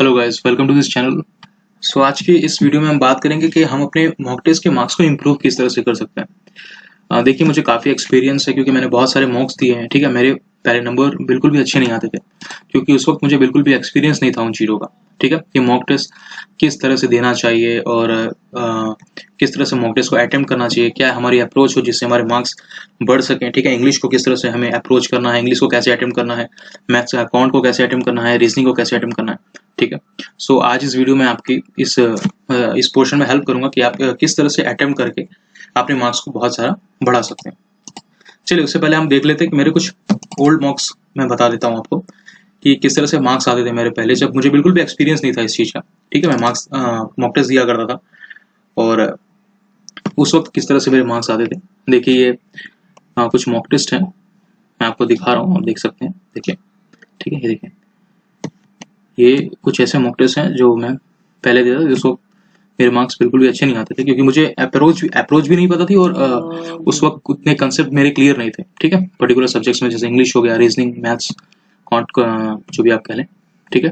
Hello guys, welcome to this channel. So आज की इस वीडियो में हम बात करेंगे कि हम अपने मॉक टेस्ट के मार्क्स को इम्प्रूव किस तरह से कर सकते हैं। देखिए, मुझे काफ़ी एक्सपीरियंस है क्योंकि मैंने बहुत सारे मॉक्स दिए हैं। ठीक है, मेरे पहले नंबर बिल्कुल भी अच्छे नहीं आते थे क्योंकि उस वक्त मुझे बिल्कुल भी एक्सपीरियंस नहीं था उन चीज़ों का। ठीक है, कि मॉक टेस्ट किस तरह से देना चाहिए और किस तरह से मॉक टेस्ट को अटेम्प्ट करना चाहिए, क्या हमारी अप्रोच हो जिससे हमारे मार्क्स बढ़ सकें। ठीक है, इंग्लिश को किस तरह से हमें अप्रोच करना है, इंग्लिश को कैसे अटेम्प्ट करना है, मैथ्स अकाउंट को कैसे अटेम्प्ट करना है, रीजनिंग को कैसे अटेम्प्ट करना है। ठीक है, सो आज इस वीडियो में आपकी इस पोर्शन में हेल्प करूंगा कि आप किस तरह से अटेम्प्ट करके अपने मार्क्स को बहुत सारा बढ़ा सकते हैं। चलिए, उससे पहले हम देख लेते हैं कि मेरे कुछ ओल्ड मार्क्स मैं बता देता हूँ आपको कि किस तरह से मार्क्स आते थे मेरे पहले, जब मुझे बिल्कुल भी एक्सपीरियंस नहीं था इस चीज़ का। ठीक है, मैं मार्क्स मॉक टेस्ट दिया करता था और उस वक्त किस तरह से मेरे मार्क्स आते थे। देखिए, ये कुछ मॉक टेस्ट हैं, मैं आपको दिखा रहा हूँ, आप देख सकते हैं। देखिए, ठीक है, ये देखिए, ये कुछ ऐसे मॉक टेस्ट हैं जो मैं पहले देता था, जिस वक्त मेरे मार्क्स बिल्कुल भी अच्छे नहीं आते थे क्योंकि मुझे अप्रोच भी नहीं पता थी और उस वक्त उतने कंसेप्ट मेरे क्लियर नहीं थे। ठीक है, पर्टिकुलर सब्जेक्ट्स में जैसे इंग्लिश हो गया, रीजनिंग, मैथ्स, जो भी आप कह लें। ठीक है,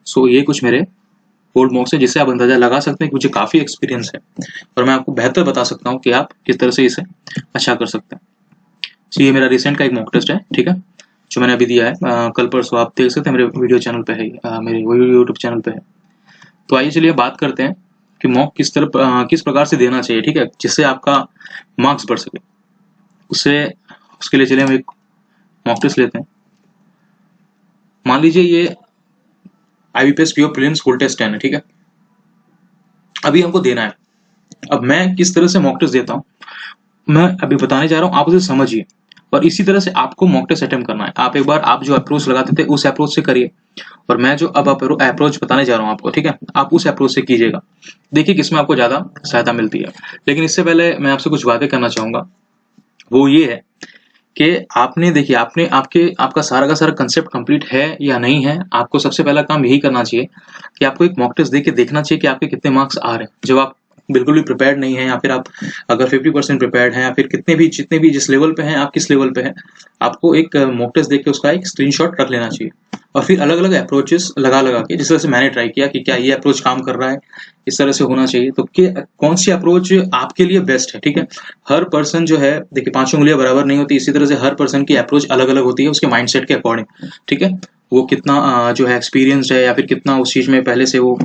सो ये कुछ मेरे ओल्ड मॉक्स है जिससे आप अंदाजा लगा सकते हैं कि मुझे काफ़ी एक्सपीरियंस है और मैं आपको बेहतर बता सकता हूँ कि आप किस तरह से इसे अच्छा कर सकते हैं। सो ये मेरा रिसेंट का एक मॉक टेस्ट है। ठीक है, जो मैंने अभी दिया है कल परसों, आप देख सकते हैं, मेरे वीडियो चैनल पे है, मेरे यूट्यूब चैनल पे है। तो आइए चलिए बात करते हैं कि मॉक किस प्रकार से देना चाहिए। ठीक है, जिससे आपका मार्क्स बढ़ सके। उसके लिए चलिए हम एक मॉक टेस्ट लेते हैं। मान लीजिए ये IBPS PO prelims full test 10 है। ठीक है, अभी हमको देना है। अब मैं किस तरह से मॉक टेस्ट देता हूँ मैं अभी बताने जा रहा हूँ, आप उसे समझिए और इसी तरह से आपको मॉक टेस्ट अटेम्प्ट करना है। आप एक बार आप जो अप्रोच लगाते थे उस अप्रोच से करिए और मैं जो अब अप्रोच बताने जा रहा हूँ आपको, ठीक है, आप उस अप्रोच से कीजिएगा। देखिए किसमें आपको ज्यादा सहायता मिलती है। लेकिन इससे पहले मैं आपसे कुछ बातें करना चाहूंगा। वो ये है कि आपका सारा का सारा कंसेप्ट कंप्लीट है या नहीं है। आपको सबसे पहला काम यही करना चाहिए कि आपको एक मॉक टेस्ट देके देखना चाहिए कि आपके कितने मार्क्स आ रहे हैं। जब आप बिल्कुल भी प्रिपेयर्ड नहीं है या फिर आप अगर 50% प्रिपेयर्ड हैं या फिर जितने भी जिस लेवल पे हैं, आप किस लेवल पे हैं, आपको एक मॉक टेस्ट देख के उसका एक स्क्रीनशॉट रख लेना चाहिए और फिर अलग अलग अप्रोचेस लगा के, जिस तरह से मैंने ट्राई किया कि क्या ये अप्रोच काम कर रहा है, इस तरह से होना चाहिए, तो कौन सी अप्रोच आपके लिए बेस्ट है। ठीक है, हर पर्सन जो है, देखिए, पांचों उंगलियां बराबर नहीं होती, इसी तरह से हर पर्सन की अप्रोच अलग अलग होती है उसके माइंडसेट के अकॉर्डिंग। ठीक है, वो कितना जो है एक्सपीरियंस्ड है या फिर कितना उस चीज में पहले से वो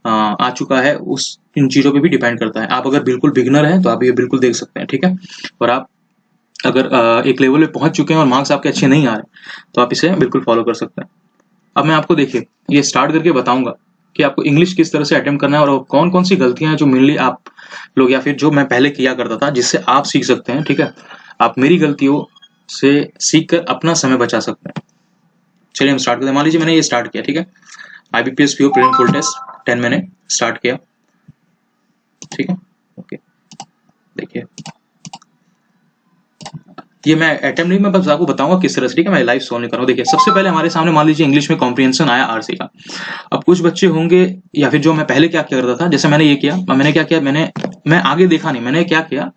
आ चुका है, उस इन चीजों पे भी डिपेंड करता है। आप अगर बिल्कुल बिगिनर हैं तो आप ये बिल्कुल देख सकते हैं। ठीक है, और आप अगर एक लेवल पे पहुंच चुके हैं और मार्क्स आपके अच्छे नहीं आ रहे तो आप इसे बिल्कुल फॉलो कर सकते हैं। अब मैं आपको, देखिए, ये स्टार्ट करके बताऊंगा कि आपको इंग्लिश किस तरह से अटेम्प्ट करना है और कौन कौन सी गलतियां हैं जो मेनली आप लोग या फिर जो मैं पहले किया करता था, जिससे आप सीख सकते हैं। ठीक है, आप मेरी गलतियों से सीख कर अपना समय बचा सकते हैं। चलिए हम स्टार्ट करते हैं। मान लीजिए मैंने ये स्टार्ट किया। ठीक है, IBPS PO prelim full test 10 मैंने स्टार्ट किया। ठीक है, ओके, देखिए, ये मैं अटेम्प्ट नहीं, मैं बस आपको बताऊंगा किस तरह से। ठीक है, मैं लाइव सॉल्व नहीं कर रहा हूँ। देखिए, सबसे पहले हमारे सामने मान लीजिए इंग्लिश में कॉम्प्रिहेंशन आया RC का। अब कुछ बच्चे होंगे या फिर जो मैं पहले क्या किया करता था, जैसे मैंने ये किया, मैंने क्या किया, मैं आगे देखा नहीं, मैंने क्या किया,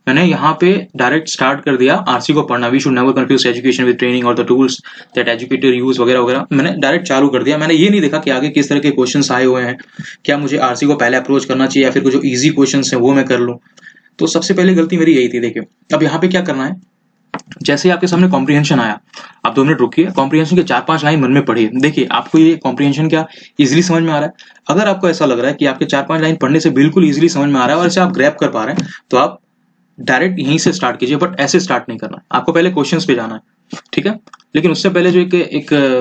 मैंने यहाँ पे डायरेक्ट स्टार्ट कर दिया RC को पढ़ना। We should never confuse education with training और the tools that educator use, वगैरह वगैरह। मैंने डायरेक्ट चालू कर दिया। मैंने ये नहीं देखा कि आगे किस तरह के क्वेश्चंस आए हुए हैं, क्या मुझे RC को पहले अप्रोच करना चाहिए या फिर जो इजी क्वेश्चंस हैं वो मैं कर लूँ। तो सबसे पहले गलती मेरी यही थी। देखिए, अब यहाँ पे क्या करना है, जैसे ही आपके सामने कॉम्प्रिहेंशन आया, आप 2 मिनट रुकिए, कॉम्प्रिहेंशन के 4-5 लाइन मन में पढ़िए। देखिए, आपको ये कॉम्प्रिहेंशन क्या इजीली समझ में आ रहा है। अगर आपको ऐसा लग रहा है कि आपके 4-5 लाइन पढ़ने से बिल्कुल इजीली समझ में आ रहा है और इसे आप ग्रैब कर पा रहे हैं, तो आप डायरेक्ट यहीं से स्टार्ट कीजिए। बट ऐसे स्टार्ट नहीं करना है, आपको पहले क्वेश्चंस पे जाना है। ठीक है, लेकिन उससे पहले जो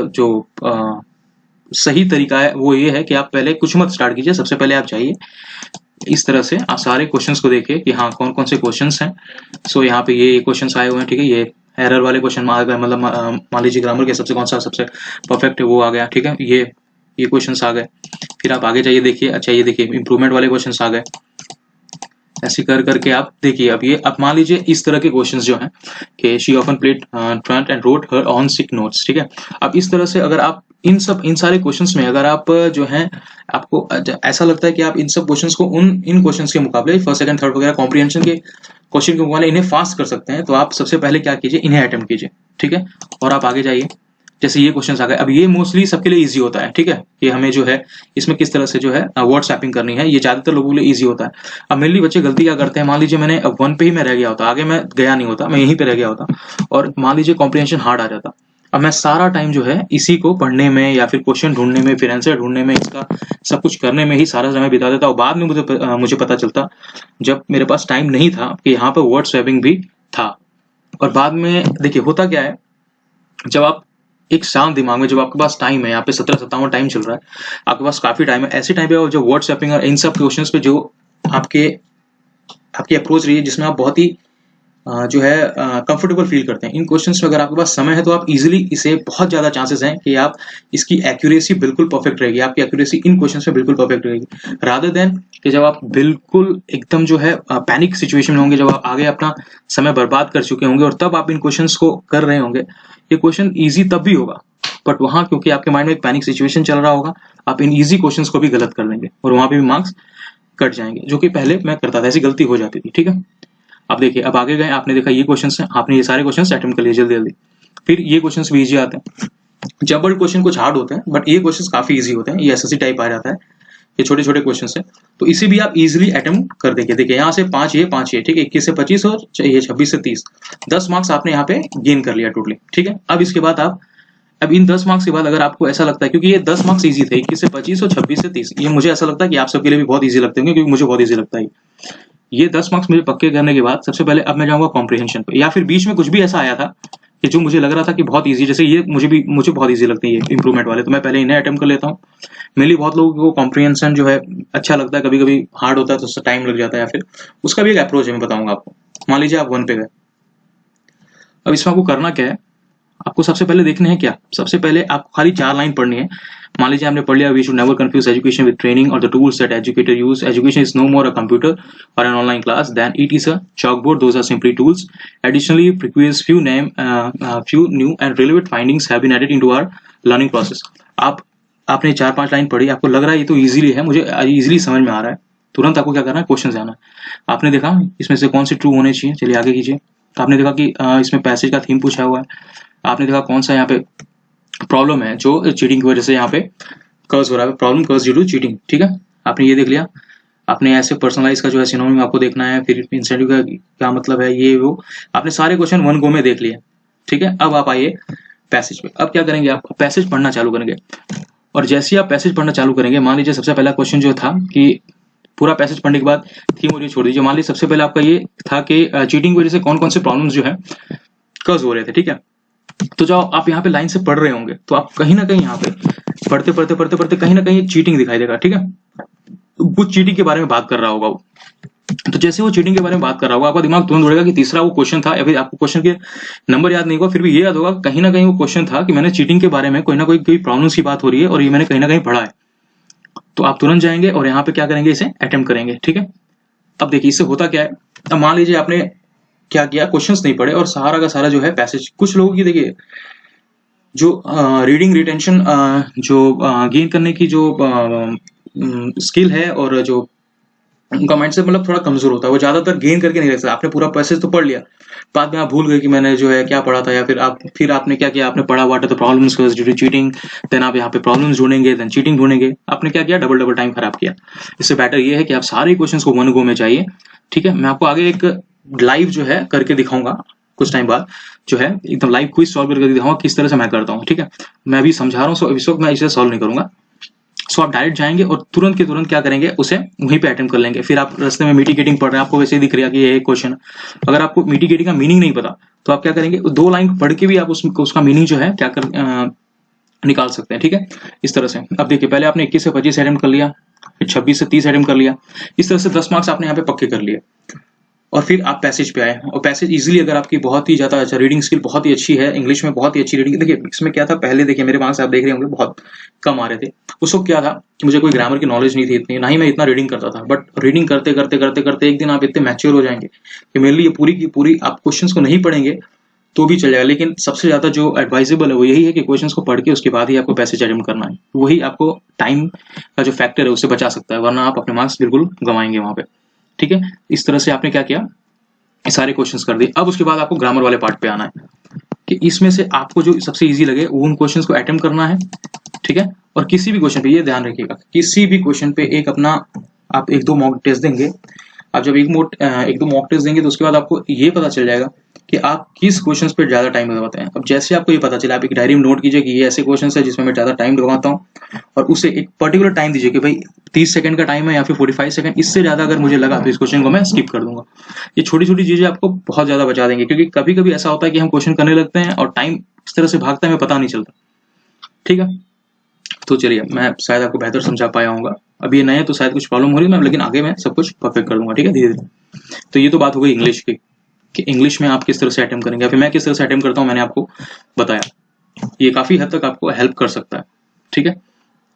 जो सही तरीका है वो ये है कि आप पहले कुछ मत स्टार्ट कीजिए। सबसे पहले आप जाइए, इस तरह से आप सारे क्वेश्चंस को देखिए कि हाँ कौन कौन से क्वेश्चंस हैं। सो यहाँ पे ये क्वेश्चंस आए हुए हैं। ठीक है, ये एरर वाले क्वेश्चन आ गए, मतलब मान लीजिए ग्रामर के सबसे कौन सा सबसे परफेक्ट है वो आ गया। ठीक है, ये क्वेश्चंस आ गए। फिर आप आगे जाइए, देखिए, अच्छा ये देखिए इंप्रूवमेंट वाले क्वेश्चंस आ गए। ऐसे कर करके आप देखिए, अब मान लीजिए इस तरह के क्वेश्चंस जो हैं कि she often played truant and wrote her own sick notes. ठीक है, अब इस तरह से अगर आप इन सारे क्वेश्चंस में अगर आप जो हैं, आपको ऐसा लगता है कि आप इन सब क्वेश्चंस को इन क्वेश्चंस के मुकाबले फर्स्ट सेकंड थर्ड वगैरह कॉम्प्रिहेंशन के क्वेश्चन के मुकाबले इन्हें फास्ट कर सकते हैं, तो आप सबसे पहले क्या कीजिए, इन्हें अटेम्प्ट कीजिए। ठीक है, और आप आगे जाइए, जैसे ये क्वेश्चन आ गए, अब ये मोस्टली सबके लिए इजी होता है, ठीक है, ये हमें जो है इसमें किस तरह से जो है वर्ड स्वैपिंग करनी है, ये ज्यादातर लोगों के लिए इजी होता है। अब मेनली बच्चे गलती क्या करते हैं, मान लीजिए मैंने अब 1 पे ही मैं रह गया होता, आगे मैं गया नहीं होता, मैं यहीं पे रह गया होता, और मान लीजिए कॉम्प्रिहेंशन हार्ड आ जाता, अब मैं सारा टाइम जो है इसी को पढ़ने में या फिर क्वेश्चन ढूंढने में, फिर आंसर ढूंढने में, इसका सब कुछ करने में ही सारा समय बिता देता, और बाद में मुझे पता चलता जब मेरे पास टाइम नहीं था कि यहाँ पे वर्ड स्वैपिंग भी था। और बाद में देखिए होता क्या है, जब आप एक शांत दिमाग में, जब आपके पास टाइम है, यहाँ पे 17-57 टाइम चल रहा है, आपके पास काफी टाइम है, ऐसे टाइम पे जो वर्ड स्वैपिंग और इन सब क्वेश्चंस पे जो आपकी अप्रोच रही है, जिसमें आप बहुत ही जो है कंफर्टेबल फील करते हैं, इन क्वेश्चंस में अगर आपके पास समय है तो आप इजीली इसे, बहुत ज्यादा चांसेस हैं कि आप इसकी एक्यूरेसी बिल्कुल परफेक्ट रहेगी, आपकी एक्यूरेसी इन क्वेश्चंस में बिल्कुल परफेक्ट रहेगी, रादर देन कि जब आप बिल्कुल एकदम जो है पैनिक सिचुएशन में होंगे, जब आप आगे अपना समय बर्बाद कर चुके होंगे और तब आप इन क्वेश्चंस को कर रहे होंगे। ये क्वेश्चन ईजी तब भी होगा, बट वहां क्योंकि आपके माइंड में एक पैनिक सिचुएशन चल रहा होगा, आप इन ईजी क्वेश्चंस को भी गलत कर लेंगे और वहां पे भी मार्क्स कट जाएंगे, जो कि पहले मैं करता था, ऐसी गलती हो जाती थी, ठीक है। अब देखिए, अब आगे गए, आपने देखा ये क्वेश्चंस हैं, आपने ये सारे क्वेश्चंस अटेम्प्ट कर लिए जल्दी जल्दी, फिर ये क्वेश्चंस भी इजी आते हैं, जबड़ क्वेश्चन कुछ हार्ड होते हैं, बट ये क्वेश्चंस काफी इजी होते हैं, ये एसएससी टाइप आ जाता है, ये छोटे छोटे क्वेश्चन है, तो इसे भी आप इजीली अटेम्प्ट कर देंगे। देखिए यहाँ से 5 ये, ठीक है, 21 से 25 और ये 26 से 30, 10 मार्क्स आपने यहाँ पे गेन कर लिया टोटली, ठीक है। अब इसके बाद अब इन 10 मार्क्स के बाद अगर आपको ऐसा लगता है, क्योंकि ये 10 मार्क्स इजी थे, 21 से 25 और 26 से 30, ये मुझे ऐसा लगता है कि आप सबके लिए भी बहुत इजी लगते होंगे, क्योंकि मुझे बहुत इजी लगता है ये 10 मार्क्स मुझे पक्के करने के बाद सबसे पहले अब मैं जाऊंगा कॉम्प्रिहेंशन पे, या फिर बीच में कुछ भी ऐसा आया था कि जो मुझे लग रहा था कि बहुत इजी, जैसे ये मुझे बहुत इजी लगते हैं ये इंप्रूवमेंट वाले, तो मैं पहले इन्हें अटेम्प्ट कर लेता हूँ। मेनली बहुत लोगों को कॉम्प्रिहेंशन जो है अच्छा लगता है, कभी कभी हार्ड होता है तो उससे टाइम लग जाता है, या फिर उसका भी एक अप्रोच है, मैं बताऊंगा आपको। मान लीजिए आप 1 पे गए, अब इसमें आपको करना क्या है, आपको सबसे पहले देखना है क्या, सबसे पहले आपको खाली 4 लाइन पढ़नी है। मान लीजिए आपने पढ़ लिया, we should never confuse education with training और the tools that educator use, education is no more a computer और an online class then it is a chalkboard, those are simply tools. Additionally, previous few new and relevant findings have been added into our learning process. आपने 4-5 line पढ़ी, आपको लग रहा है ये तो easily है, मुझे इजीली समझ में आ रहा है, तुरंत आपको क्या करना है, क्वेश्चन जाना है। आपने देखा इसमें से कौन सी ट्रू होने चाहिए, चलिए आगे कीजिए। तो आपने देखा कि इसमें पैसेज का थीम पूछा हुआ है, आपने देखा कौन सा यहाँ पे प्रॉब्लम है जो चीटिंग की वजह से यहाँ पे कर्ज हो रहा है, प्रॉब्लम कर्ज ड्यू टू चीटिंग, ठीक है, आपने ये देख लिया। आपने ऐसे पर्सनलाइज का जो है सिनोनिम आपको देखना है, फिर इंसेंटिव का क्या मतलब है, ये वो आपने सारे क्वेश्चन 1 गो में देख लिए, ठीक है। अब आप आइए पैसेज पे, अब क्या करेंगे, आप पैसेज पढ़ना चालू करेंगे, और जैसे ही आप पैसेज पढ़ना चालू करेंगे, मान लीजिए सबसे पहला क्वेश्चन जो था कि पूरा पैसेज पढ़ने के बाद थीम और ये छोड़ दीजिए, मान लीजिए सबसे पहले आपका ये था कि चीटिंग की वजह से कौन कौन से प्रॉब्लम्स जो है कर्ज हो रहे थे, ठीक है। तो जब आप यहाँ पे लाइन से पढ़ रहे होंगे तो आप कहीं ना कहीं यहाँ पे पढ़ते कहीं ना कहीं चीटिंग दिखाई देगा, ठीक है, तो कुछ चीटिंग के बारे में बात कर रहा होगा वो। तो जैसे वो चीटिंग के बारे में बात कर रहा होगा, आपका दिमाग तुरंत उड़ेगा कि तीसरा वो क्वेश्चन था, या फिर आपको क्वेश्चन के नंबर याद नहीं होगा, फिर भी ये याद होगा कहीं ना कहीं वो क्वेश्चन था कि मैंने चीटिंग के बारे में कोई ना कोई प्रॉब्लम्स की बात हो रही है और ये मैंने कहीं ना कहीं पढ़ा है। तो आप तुरंत जाएंगे और यहाँ पे क्या करेंगे, इसे अटेम्प्ट करेंगे, ठीक है। अब देखिए इससे होता क्या है, अब मान लीजिए आपने क्या किया, क्वेश्चंस नहीं पढ़े और सारा का सारा जो है पैसेज, कुछ लोगों की देखिए जो रीडिंग रिटेंशन जो गेन करने की जो स्किल है और जो उनका माइंडसेट मतलब थोड़ा कमजोर होता है, वो ज्यादातर गेन करके नहीं रह सकता। आपने पूरा पैसेज तो पढ़ लिया, बाद में आप भूल गए कि मैंने जो है क्या पढ़ा था, या फिर आपने क्या किया, आपने पढ़ा what are the problems due to cheating, then आप यहाँ पे प्रॉब्लम्स ढूंढेंगे, देन चीटिंग ढूंढेंगे, आपने क्या किया, डबल टाइम खराब किया। इससे बेटर ये है कि आप सारे क्वेश्चंस को 1 गो में चाहिए, ठीक है। मैं आपको आगे एक लाइव जो है करके दिखाऊंगा कुछ टाइम बाद, जो है एकदम लाइव क्विज सॉल्व करके दिखाऊंगा किस तरह से मैं करता हूँ, ठीक है। मैं अभी समझा रहा हूँ, सो इस वक्त मैं इसे सॉल्व नहीं करूंगा। सो आप डायरेक्ट जाएंगे और तुरंत के तुरंत क्या करेंगे, उसे वहीं पे अटेम्प्ट कर लेंगे। फिर आप रास्ते में मिटिगेटिंग पढ़ रहे हैं, आपको वैसे ही दिख रहा है कि ये क्वेश्चन, अगर आपको मिटिगेटिंग का मीनिंग नहीं पता तो आप क्या करेंगे, 2 लाइन पढ़ के भी आप उसका मीनिंग जो है क्या कर निकाल सकते हैं, ठीक है, इस तरह से। अब देखिए पहले आपने 21 से 25 अटेम्प्ट कर लिया, फिर 26 से 30 अटेम्प्ट कर लिया, इस तरह से 10 मार्क्स आपने यहाँ पे पक्के कर लिए। और फिर आप पैसेज पे आए, और पैसेज इजीली, अगर आपकी बहुत ही ज्यादा अच्छा रीडिंग स्किल बहुत ही अच्छी है, इंग्लिश में बहुत ही अच्छी रीडिंग, देखिए इसमें क्या था, पहले देखिए मेरे मार्क्स आप देख रहे होंगे बहुत कम आ रहे थे। उस वक्त क्या था, मुझे कोई ग्रामर की नॉलेज नहीं थी इतनी, ना ही मैं इतना रीडिंग करता था, बट रीडिंग करते करते करते करते एक दिन आप इतने मैच्योर हो जाएंगे कि मेरे लिए पूरी की पूरी, आप क्वेश्चंस को नहीं पढ़ेंगे तो भी चल जाएगा, लेकिन सबसे ज्यादा जो एडवाइजेबल है वो यही है कि क्वेश्चंस को पढ़ के उसके बाद ही आपको पैसेज अटेम्प्ट करना है, वही आपको टाइम का जो फैक्टर है उससे बचा सकता है, वरना आप अपने मार्क्स बिल्कुल गंवाएंगे वहां पे, ठीक है। इस तरह से आपने क्या किया, सारे क्वेश्चंस कर दिए। अब उसके बाद आपको ग्रामर वाले पार्ट पे आना है कि इसमें से आपको जो सबसे इजी लगे वो उन क्वेश्चंस को अटेम्प्ट करना है, ठीक है। और किसी भी क्वेश्चन पे ये ध्यान रखिएगा, किसी भी क्वेश्चन पे एक अपना आप 1-2 मॉक टेस्ट देंगे। आप जब 1-2 मॉक टेस्ट देंगे तो उसके बाद आपको ये पता चल जाएगा कि आप किस क्वेश्चंस पे ज्यादा टाइम लगाते हैं। अब जैसे आपको ये पता चला, आप एक डायरी में नोट कीजिए कि ये ऐसे क्वेश्चंस है जिसमें मैं ज्यादा टाइम लगाता हूँ, और उसे एक पर्टिकुलर टाइम दीजिए कि भाई 30 सेकंड का टाइम है या फिर 45 सेकंड, इससे ज्यादा अगर मुझे लगा तो इस क्वेश्चन को मैं स्किप कर दूंगा। ये छोटी छोटी चीजें आपको बहुत ज्यादा बचा देंगे, क्योंकि कभी कभी ऐसा होता है कि हम क्वेश्चन करने लगते हैं और टाइम इस तरह से भागता है हमें पता नहीं चलता, ठीक है। तो चलिए, मैं शायद आपको बेहतर समझा पाया होगा। अभी ये नए हैं तो शायद कुछ प्रॉब्लम हो रही है, लेकिन आगे मैं सब कुछ परफेक्ट कर दूंगा, ठीक है, धीरे धीरे। तो ये तो बात हो गई इंग्लिश की, कि इंग्लिश में आप किस तरह से अटेम्प्ट करेंगे, या फिर मैं किस तरह से अटेम्प्ट करता हूँ, मैंने आपको बताया। ये काफी हद तक आपको हेल्प कर सकता है, ठीक है।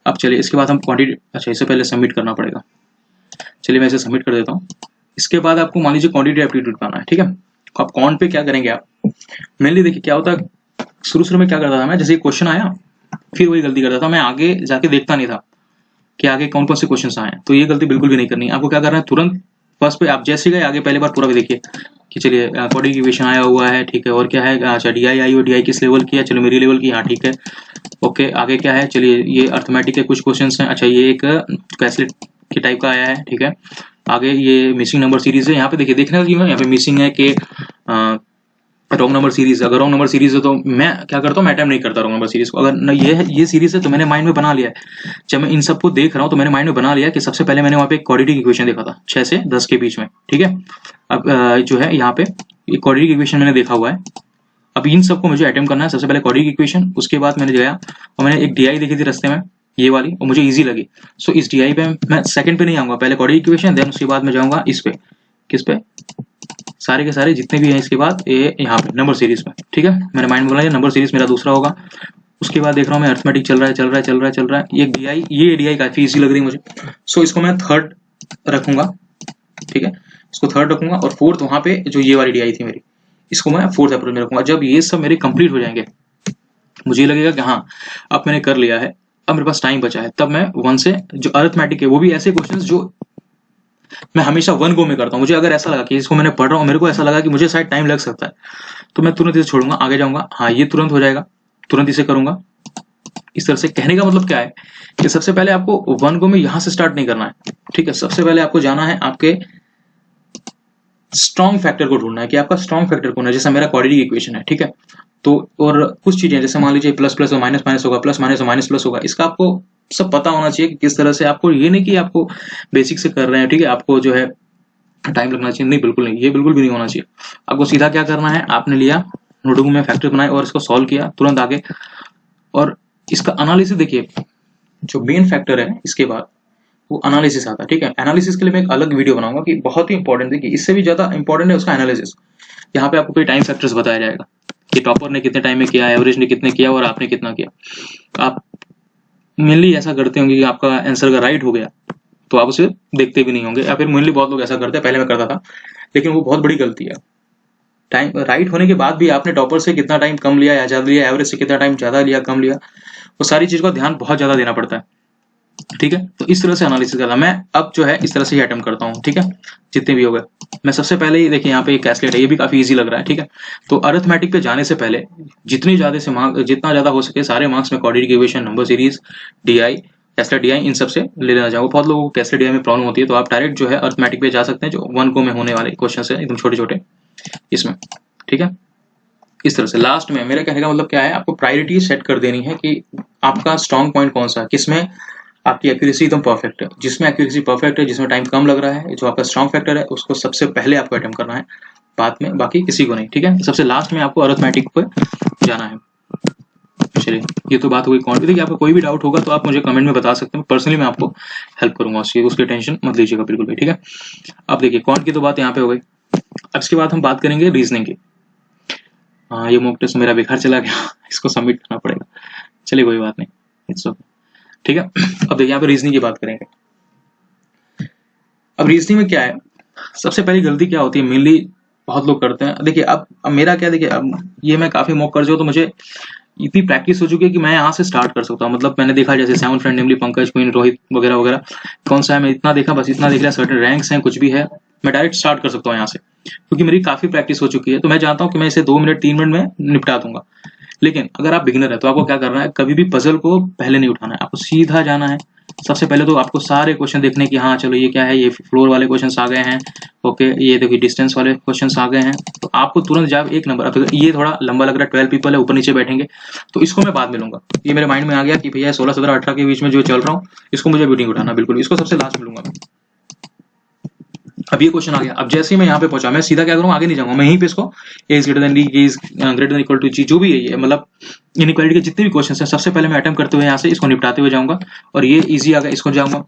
अब चलिए इसके बाद हम क्वांटिटी, अच्छा इससे पहले सबमिट करना पड़ेगा, चलिए मैं इसे सबमिट कर देता हूँ। इसके बाद आपको मान लीजिए क्वांटिटी एप्टीट्यूड पाना है, ठीक है। आप कौन पे क्या करेंगे आप, मेनली देखिए क्या होता है, शुरू में क्या करता था मैं, जैसे क्वेश्चन आया फिर वही गलती करता था, मैं आगे जाके देखता नहीं था कि आगे कौन कौन से क्वेश्चन आए हैं। तो ये गलती बिल्कुल भी नहीं करनी। आपको क्या करना है, तुरंत फर्स्ट पे आप जैसे गए आगे पहले बार पूरा भी देखिए कि चलिए कोडिंग इक्वेशन आया हुआ है, ठीक है, और क्या है, अच्छा डीआई आई हो, डीआई किस लेवल की है, चलो मेरी लेवल की, हाँ ठीक है, ओके। आगे क्या है, चलिए ये अर्थमेटिक के कुछ क्वेश्चन हैं, अच्छा ये एक कैसलेट के टाइप का आया है, ठीक है। आगे ये मिसिंग नंबर सीरीज है, यहाँ पे देखिए देखने का क्यों है, यहाँ पे मिसिंग है कि रॉन्ग नंबर सीरीज। अगर रॉन्ग नंबर सीरीज है तो मैं क्या करता हूँ, मैं अटेम्प्ट नहीं करता रॉन्ग नंबर सीरीज को। अगर न ये सीरीज है तो मैंने माइंड में बना लिया है, जब मैं इन सबको देख रहा हूँ तो मैंने माइंड में बना लिया कि सबसे पहले मैंने वहाँ पे क्वाड्रेटिक इक्वेशन देखा था 6 से 10 के बीच में, ठीक है। अब जो है यहाँ पे क्वाड्रेटिक इक्वेशन मैंने देखा हुआ है। अब इन सबको मुझे अटेम्प्ट करना है, सबसे पहले क्वाड्रेटिक इक्वेशन, उसके बाद मैंने गया और मैंने एक डीआई देखी थी रास्ते में, ये वाली, और मुझे इजी लगी। सो इस डीआई पे मैं सेकंड पे नहीं आऊंगा, पहले क्वाड्रेटिक इक्वेशन, देन उसके बाद मैं जाऊंगा इस पे, किस पे, सारे के सारे जितने भी हैं इसके बाद ये यहाँ पे नंबर सीरीज में, ठीक है। मैंने माइंड में बोला नंबर सीरीज मेरा दूसरा होगा। उसके बाद देख रहा हूँ मैं अर्थमेटिक चल रहा है, ये डीआई, काफी इजी लग रही है मुझे। सो इसको मैं थर्ड रखूंगा, ठीक है, इसको थर्ड रखूंगा। और फोर्थ वहां पे जो ये वाली डीआई थी मेरी, इसको मैं फोर्थ अप्रोच में रखूंगा। जब ये सब मेरे कंप्लीट हो जाएंगे, मुझे लगेगा कि हाँ अब मैंने कर लिया है, अब मेरे पास टाइम बचा है, तब मैं 1 से जो अर्थमेटिक है वो भी ऐसे क्वेश्चंस जो मैं हमेशा 1 गो में करता हूँ। मुझे अगर ऐसा लगा कि इसको मैंने पढ़ रहा हूँ, मेरे को ऐसा लगा कि मुझे शायद टाइम लग सकता है, तो मैं तुरंत इसे छोड़ूंगा, आगे जाऊंगा, हाँ ये तुरंत हो जाएगा, तुरंत इसे करूंगा। इस तरह से कहने का मतलब क्या है कि सबसे पहले आपको 1 गो में यहां से स्टार्ट नहीं करना है, ठीक है। सबसे पहले आपको जाना है आपके स्ट्रॉन्ग फैक्टर को ढूंढना है कि आपका स्ट्रॉन्ग फैक्टर कौन है। जैसे मेरा क्वाड्रेटिक इक्वेशन है, ठीक है, तो और कुछ चीजें जैसे मान लीजिए प्लस प्लस और माइनस माइनस होगा, प्लस माइनस और माइनस प्लस होगा, इसका आपको सब पता होना चाहिए कि किस तरह से। आपको ये नहीं कि आपको बेसिक से कर रहे हैं, ठीक है, आपको जो है टाइम लगना चाहिए, नहीं बिल्कुल नहीं, ये बिल्कुल भी नहीं होना चाहिए। आपको सीधा क्या करना है, आपने लिया नोटबुक में फैक्टर बनाए और इसको सॉल्व किया, तुरंत आगे। और इसका एनालिसिस देखिए, जो मेन फैक्टर है इसके बाद वो एनालिसिस आता है, ठीक है। एनालिसिस के लिए मैं एक अलग वीडियो बनाऊंगा कि बहुत ही इंपॉर्टेंट है, कि इससे भी ज्यादा इंपॉर्टेंट है उसका एनालिसिस। यहाँ पे आपको कोई टाइम फैक्टर्स बताया जाएगा कि टॉपर ने कितने टाइम में किया, एवरेज ने कितने किया और आपने कितना किया। आप मेनली ऐसा करते होंगे कि आपका आंसर अगर राइट हो गया तो आप उसे देखते भी नहीं होंगे, या फिर मेनली बहुत लोग ऐसा करते हैं, पहले मैं करता था, लेकिन वो बहुत बड़ी गलती है। टाइम राइट होने के बाद भी आपने टॉपर से कितना टाइम कम लिया या ज्यादा लिया, एवरेज से कितना टाइम ज्यादा लिया कम लिया, वो सारी चीज का ध्यान बहुत ज्यादा देना पड़ता है, ठीक है। तो इस तरह से एनालिसिस करना, मैं अब जो है इस तरह से ही अटेम्प्ट करता हूँ, ठीक है, जितने भी हो गए। मैं सबसे पहले ही देखिए यहाँ पे एक कैसलेट है, ये भी काफी इजी लग रहा है, ठीक है। तो अरिथमेटिक पे जाने से पहले जितनी ज्यादा से मार्क्स, जितना ज्यादा हो सके सारे मार्क्स में quadratic equation, number series, DI, caselet DI, इन सबसे ले लेना चाहूंगा। बहुत लोगों को कैसलेट डीआई में प्रॉब्लम होती है, तो आप डायरेक्ट जो है अरिथमेटिक पे जा सकते हैं, जो 1 गो में होने वाले क्वेश्चन है एकदम छोटे छोटे इसमें, ठीक है। इस तरह से लास्ट में मेरे कहने का मतलब क्या है, आपको प्रायोरिटी सेट कर देनी है कि आपका स्ट्रॉन्ग पॉइंट कौन सा है, किसमें आपकी एक्यूरेसी एकदम परफेक्ट है। जिसमें एक्यूरेसी परफेक्ट है, जिसमें टाइम कम लग रहा है, जो आपका स्ट्रॉन्ग फैक्टर है, उसको सबसे पहले आपको अटेम्प्ट करना है, बाद में बाकी किसी को नहीं, ठीक है। सबसे लास्ट में आपको अरिथमेटिक पे जाना है। चलिए ये तो बात हो गई क्वांटिटी की। आपको कोई भी डाउट होगा तो आप मुझे कमेंट में बता सकते हैं, पर्सनली मैं आपको हेल्प करूंगा, उसकी टेंशन मत लीजिएगा बिल्कुल भी, ठीक है। अब देखिए क्वांट की तो बात यहाँ पे हो गई। अब इसके बाद हम बात करेंगे रीजनिंग की। हाँ ये मॉक टेस्ट मेरा बेकार चला गया, इसको सबमिट करना पड़ेगा, चलिए कोई बात नहीं, इट्स ओके, ठीक है। अब देखिए यहाँ पे रीजनिंग की बात करेंगे। अब रीजनिंग में क्या है, सबसे पहली गलती क्या होती है, मेनली बहुत लोग करते हैं। देखिए अब मेरा क्या, देखिए अब ये मैं काफी मॉक कर जो, तो मुझे इतनी प्रैक्टिस हो चुकी है कि मैं यहाँ से स्टार्ट कर सकता हूँ। मतलब मैंने देखा जैसे 7 फ्रेंड नेमली पंकज, क्वीन, रोहित वगैरह वगैरह, कौन सा है मैं इतना देखा, बस इतना देख लिया, सर्टेन रैंक्स हैं, कुछ भी है, मैं डायरेक्ट स्टार्ट कर सकता हूँ यहाँ से। क्योंकि मेरी काफ़ी प्रैक्टिस हो चुकी है, तो मैं जानता हूँ कि मैं इसे 2 मिनट 3 मिनट में निपटा दूंगा। लेकिन अगर आप बिगिनर है तो आपको क्या करना है, कभी भी पजल को पहले नहीं उठाना है, आपको सीधा जाना है। सबसे पहले तो आपको सारे क्वेश्चन देखने की, हाँ चलो ये क्या है, ये फ्लोर वाले क्वेश्चंस आ गए हैं, ओके ये देखिए डिस्टेंस वाले क्वेश्चंस आ गए हैं, तो आपको तुरंत जाओ एक नंबर। अब ये थोड़ा लंबा लग रहा है, 12 पीपल है, ऊपर नीचे बैठेंगे, तो इसको मैं बाद में लूंगा। ये मेरे माइंड में आ गया कि भैया 16 17 18 के बीच में जो चल रहा हूँ, इसको मुझे भी नहीं उठाना बिल्कुल, इसको सबसे लास्ट में लूंगा मैं। अब ये क्वेश्चन आ गया, अब जैसे ही मैं यहाँ पे पहुंचा, मैं सीधा क्या करूंगा, आगे नहीं जाऊंगा, मैं यहीं पे इसको A is greater than B, A is greater than equal to G, जो भी है ये मतलब इनइक्वालिटी के जितने भी क्वेश्चन हैं, सबसे पहले मैं अटेम्प्ट करते हुए यहाँ से इसको निपटाते हुए जाऊंगा। और ये इजी आ गया, इसको जाऊंगा।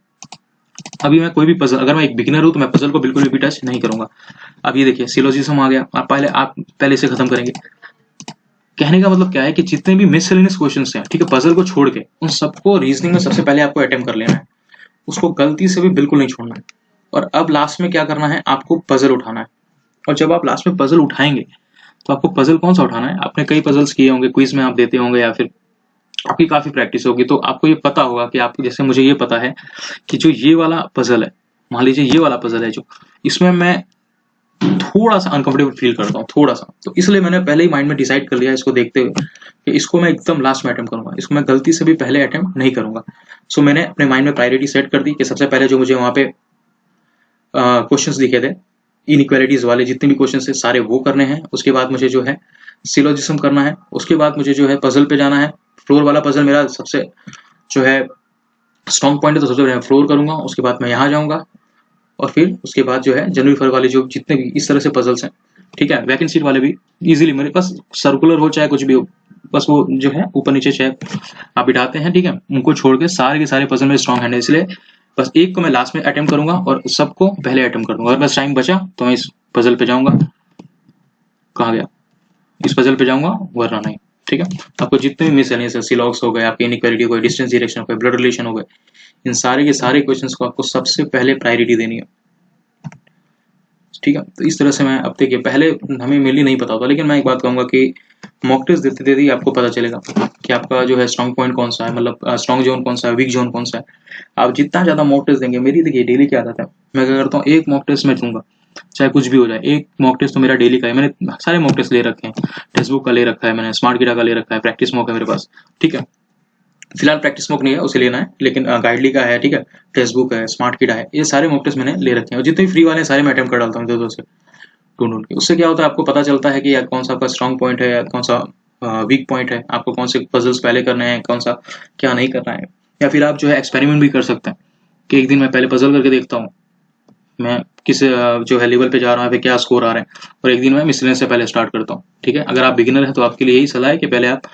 अभी मैं कोई भी पजल, अगर मैं एक बिगिनर हूं तो मैं पजल को बिल्कुल भी टच नहीं करूंगा। अब ये देखिए सिलोजिज्म आ गया, आप पहले इसे खत्म करेंगे। कहने का मतलब क्या है कि जितने भी मिससेलेनियस क्वेश्चंस हैं, ठीक है, पजल को छोड़ के, उन सबको रीजनिंग में सबसे पहले आपको अटेम्प्ट कर लेना है, उसको गलती से भी बिल्कुल नहीं छोड़ना है। और अब लास्ट में क्या करना है, आपको पजल उठाना है। और जब आप लास्ट में पजल उठाएंगे तो आपको पजल कौन सा उठाना है, आपने कई पजल्स किए होंगे, क्विज में आप देते होंगे या फिर आपकी काफी प्रैक्टिस होगी, तो आपको ये पता होगा कि आपको, जैसे मुझे ये पता है कि जो ये वाला पजल है, मान लीजिए ये वाला पजल है, जो इसमें मैं थोड़ा सा अनकंफर्टेबल फील करता हूँ, थोड़ा सा, तो इसलिए मैंने पहले ही माइंड में डिसाइड कर लिया इसको देखते हुए कि इसको मैं एकदम लास्ट में अटेम्प्ट करूंगा, इसको मैं गलती से भी पहले अटेम्प्ट नहीं करूंगा। सो मैंने अपने माइंड में प्रायोरिटी सेट कर दी कि सबसे पहले जो मुझे वहां पे क्वेश्चंस दिखे थे इनइक्वालिटीज वाले, जितने भी क्वेश्चन है सारे वो करने हैं। उसके बाद मुझे जो है सिलोजिज्म करना है। उसके बाद मुझे जो है पजल पे जाना है। फ्लोर वाला पजल मेरा सबसे जो है स्ट्रॉन्ग पॉइंट है, तो सबसे पहले फ्लोर करूंगा। उसके बाद मैं यहाँ जाऊंगा और फिर उसके बाद जो है जनवरी फरवरी वाले जो जितने भी इस तरह से पजल्स हैं, ठीक है, वैकेंसी वाले भी इजीली मेरे पास सर्कुलर हो चाहे कुछ भी हो, बस वो जो है ऊपर नीचे चाहे आप बिठाते हैं, ठीक है, उनको छोड़ के सारे के सारे पजल में स्ट्रॉन्ग हैंड है, इसलिए बस एक को मैं लास्ट में अटेम्प्ट करूंगा और सबको पहले अटेम्प्ट करूंगा। अगर बस टाइम बचा तो मैं इस पजल पे जाऊंगा, कहाँ गया, इस पजल पे जाऊंगा, वरना नहीं, ठीक है। आपको जितने भी मिसलेनियस है, सिलॉक्स हो गए, आपकी इनइक्वालिटी हो गई, डिस्टेंस डायरेक्शन हो गए, ब्लड रिलेशन हो गए, इन सारे के सारे क्वेश्चंस को आपको सबसे पहले प्रायोरिटी देनी है, ठीक है। तो इस तरह से मैं, अब देखिए पहले हमें मेनली नहीं पता होता, लेकिन मैं एक बात कहूंगा कि मॉक टेस्ट देते देते ही आपको पता चलेगा कि आपका जो है स्ट्रॉन्ग पॉइंट कौन सा है, मतलब स्ट्रॉन्ग जोन कौन सा है, वीक जोन कौन सा है। आप जितना ज्यादा मॉक टेस्ट देंगे, मेरी देखिए डेली क्या आदत है, मैं क्या करता हूँ, एक मॉक टेस्ट मैं दूंगा, चाहे कुछ भी हो जाए, एक मॉक टेस्ट तो मेरा डेली का है। मैंने सारे मॉक टेस्ट ले रखे हैं, टेक्स्ट बुक का ले रखा है मैंने, स्मार्ट गिटा का ले रखा है, प्रैक्टिस मॉक है मेरे पास, ठीक है। फिलहाल प्रैक्टिस मॉक नहीं है, उसे लेना है, लेकिन गाइडली का है, ठीक है, टेक्स्ट बुक है, स्मार्ट गिटा है, ये सारे मॉक टेस्ट मैंने ले रखे हैं। और जितने भी फ्री वाले सारे मैं अटेम्प्ट कर डालता हूँ दो से ढूंढ के। उससे क्या होता है, आपको पता चलता है कि यार कौन सा आपका स्ट्रॉन्ग पॉइंट है, कौन सा वीक पॉइंट है, आपको कौन से पजल्स पहले करने हैं, कौन सा क्या नहीं करना है। या फिर आप जो है एक्सपेरिमेंट भी कर सकते हैं कि एक दिन मैं पहले पजल करके देखता हूँ मैं किस जो है लेवल पे जा रहा है, क्या स्कोर आ रहे हैं, और एक दिन मैं मिसलेनियस से पहले स्टार्ट करता हूँ, ठीक है। अगर आप बिगिनर हैं तो आपके लिए यही सलाह है कि पहले आप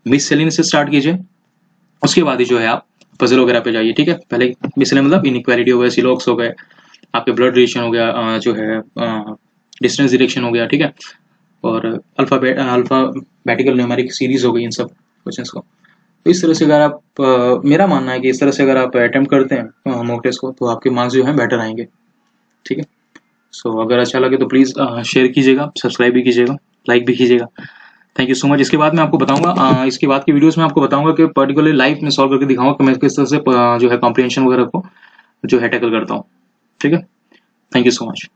मिसलेनियस से स्टार्ट कीजिए, उसके बाद ही जो है आप पजल वगैरह पे जाइए, ठीक है। पहले मिसलेनियस मतलब इनइक्वालिटी हो गए, सिलॉक्स हो गए, आपके ब्लड रिलेशन हो गया, जो है डिस्टेंस डायरेक्शन हो गया, ठीक है, और अल्फाबेटिकल न्यूमेरिक सीरीज हो गई, इन सब क्वेश्चंस को। तो इस तरह से अगर आप मेरा मानना है कि इस तरह से अगर आप अटेम्प्ट करते हैं मॉक टेस्ट को, तो आपके मार्क्स जो है बेटर आएंगे, ठीक है। सो अगर अच्छा लगे तो प्लीज़ शेयर कीजिएगा, सब्सक्राइब भी कीजिएगा, लाइक भी कीजिएगा। Thank you so much. इसके बाद मैं आपको बताऊंगा, इसके बाद की वीडियोस में आपको बताऊंगा कि पर्टिकुलर लाइफ में सॉल्व करके दिखाऊंगा कि मैं किस तरह से जो है कॉम्प्रिहेंशन वगैरह को जो है टैकल करता हूँ, ठीक है। Thank you so much.